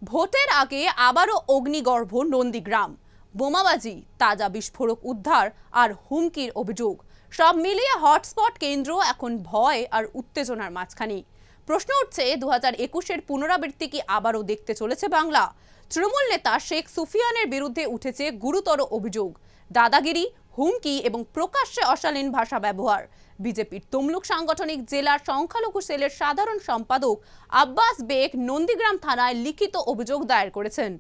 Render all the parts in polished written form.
ভোটের আগে আবারও অগ্নিগর্ভ নন্দীগ্রাম, বোমাবাজি, তাজা বিস্ফোরক উদ্ধার আর হুমকির অভিযোগ। সব মিলিয়ে হটস্পট কেন্দ্র এখন ভয় আর উত্তেজনার মাঝখানে। প্রশ্ন উঠছে 2021-এর পুনরাবৃত্তি কি আবারও দেখতে চলেছে বাংলা? তৃণমূল নেতা শেখ সুফিয়ানের বিরুদ্ধে উঠেছে গুরুতর অভিযোগ, দাদাগিরি, হুমকি এবং প্রকাশ্যে অশালীন ভাষা ব্যবহার। বিজেপির তমলুক সাংগঠনিক জেলার সংখ্যালঘু সেলের সাধারণ সম্পাদক আব্বাস বেগ নন্দীগ্রাম থানায় লিখিত অভিযোগ দায়ের করেছেন।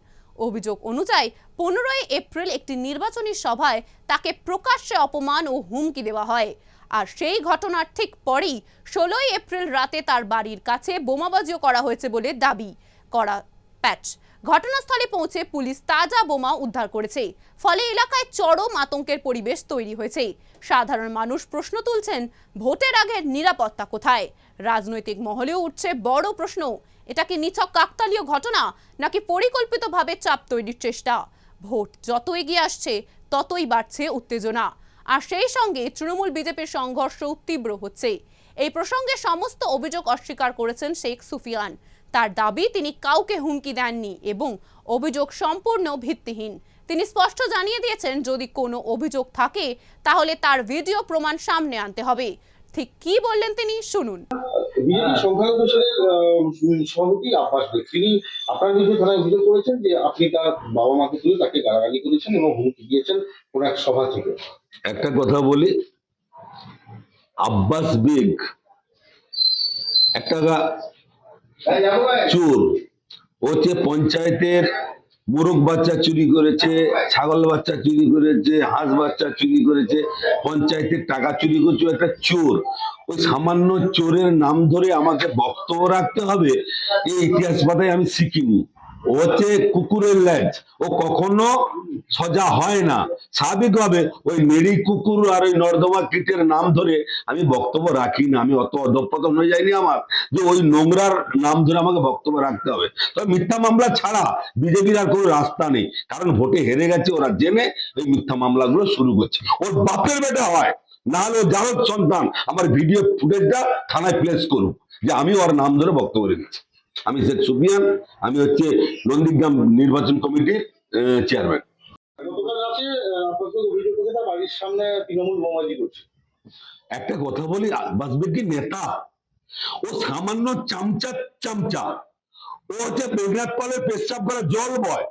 অভিযোগ অনুযায়ী 15 এপ্রিল একটি নির্বাচনী সভায় তাকে প্রকাশ্যে অপমান ও হুমকি দেওয়া হয়। আর সেই ঘটনার ঠিক পরেই 16 এপ্রিল রাতে তার বাড়ির কাছে বোমাবাজিও করা হয়েছে বলে দাবি করা প্যাচ। ঘটনাস্থলে পৌঁছে পুলিশ তাজা বোমা উদ্ধার করেছে, ফলে এলাকায় চরম আতঙ্কের পরিবেশ তৈরি হয়েছে। সাধারণ মানুষ প্রশ্ন তুলছেন, ভোটের আগে নিরাপত্তা কোথায়? রাজনৈতিক মহলেও উঠছে বড় প্রশ্ন, এটা কি নিছক কাকতালীয় ঘটনা নাকি পরিকল্পিতভাবে চাপ তৈরির চেষ্টা? ভোট যত এগিয়ে আসছে ততই বাড়ছে উত্তেজনা, আর সেই সঙ্গে তৃণমূল বিজেপির সংঘর্ষও তীব্র হচ্ছে। এই প্রসঙ্গে সমস্ত অভিযোগ অস্বীকার করেছেন শেখ সুফিয়ান। তার দাবি, তিনি কাউকে হুমকি দেননি এবং অভিযোগ সম্পূর্ণ ভিত্তিহীন। তিনি স্পষ্ট জানিয়ে দিয়েছেন, যদি কোনো অভিযোগ থাকে তাহলে তার ভিডিও প্রমাণ সামনে আনতে হবে। ঠিক কি বললেন তিনি, শুনুন। বিজেপি সংখ্যালঘু সেলের সভাপতি আব্বাস বেগ, তিনি আপনার বিরুদ্ধে থানায় অভিযোগ করেছেন যে আপনি তার বাবা মাকে তুলে তাকে গালাগালি করেছেন এবং হুমকি দিয়েছেন কোন এক সভা থেকে। একটা কথা বলি, আব্বাস বেগ একটা চোর। হচ্ছে পঞ্চায়েতের মোরগ বাচ্চা চুরি করেছে, ছাগল বাচ্চা চুরি করেছে, হাঁস বাচ্চা চুরি করেছে, পঞ্চায়েতের টাকা চুরি করছে। একটা চোর। ওই সামান্য চোরের নাম ধরে আমাকে বক্তব্য রাখতে হবে, এই ইতিহাস পাতায় আমি শিখিনি। ও হচ্ছে কুকুরের ল্যাজ, ও কখনো সজা হয় না। স্বাভাবিকভাবে ওই মেরি কুকুর আর ওই নর্দমা কীটের নাম ধরে আমি বক্তব্য রাখি না। আমি অত অধঃপতন হয়ে যায়নি আমার যে ওই নোংরার নাম ধরে আমাকে বক্তব্য রাখতে হবে। তবে মিথ্যা মামলা ছাড়া বিজেপির আর কোনো রাস্তা নেই, কারণ ভোটে হেরে গেছে, ওরা জেনে ওই মিথ্যা মামলাগুলো শুরু করছে। ওর বাপের বেটা হয়, না হলে জারদ সন্তান আমার ভিডিও ফুটেজটা থানায় প্লেস করুক যে আমি ওর নাম ধরে বক্তব্য রেখেছি। আমি শেখ সুফিয়ান, আমি হচ্ছে নন্দীগ্রাম নির্বাচন কমিটির চেয়ারম্যান। গতকাল রাতে আপনাদের অভিযোগ করে তার বাড়ির সামনে তৃণমূল বোমাবাজি করছে। একটা কথা বলি, আব্বাস বেগ কি নেতা? ও সামান্য চামচা। ও হচ্ছে মেঘনাথ পালের পেশাব করা জল বয়।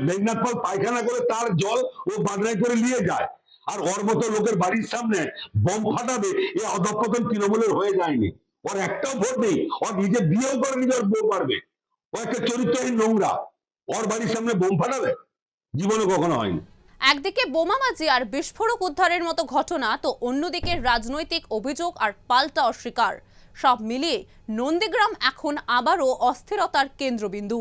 মেঘনাথ পাল পায়খানা করে তার জল ও বাগড়ায় করে নিয়ে যায়, আর ওর মতো লোকের বাড়ির সামনে বোম ফাটাবে, এ অধঃপতন তৃণমূলের হয়ে যায়নি। ওর একটাও ভোট নেই, ওর নিজে বিয়েও করে নিজের বউ পারবে। ও একটা চরিত্রহীন নোংরা, ওর বাড়ির সামনে বোম ফাটাবে? জীবনে কখনো হয়নি। একদিকে বোমাবাজি আর বিস্ফোরক উদ্ধারের মতো ঘটনা, তো অন্যদিকে রাজনৈতিক অভিযোগ আর পাল্টা অস্বীকার। সব মিলিয়ে নন্দীগ্রাম এখন আবারও অস্থিরতার কেন্দ্রবিন্দু।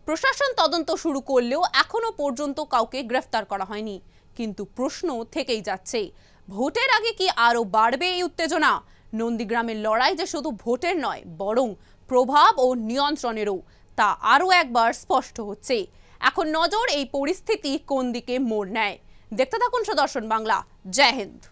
প্রশাসন তদন্ত শুরু করলেও এখনো পর্যন্ত কাউকে গ্রেফতার করা হয়নি। কিন্তু প্রশ্ন থেকেই যাচ্ছে, ভোটের আগে কি আরো বাড়বে এই উত্তেজনা? নন্দীগ্রামের লড়াই যে শুধু ভোটের নয়, বরং প্রভাব ও নিয়ন্ত্রণেরও, তা আরো একবার স্পষ্ট হচ্ছে। এখন নজর এই পরিস্থিতি কোন দিকে মোড় নেয়। দেখতে থাকুন সুদর্শন বাংলা। জয় হিন্দ।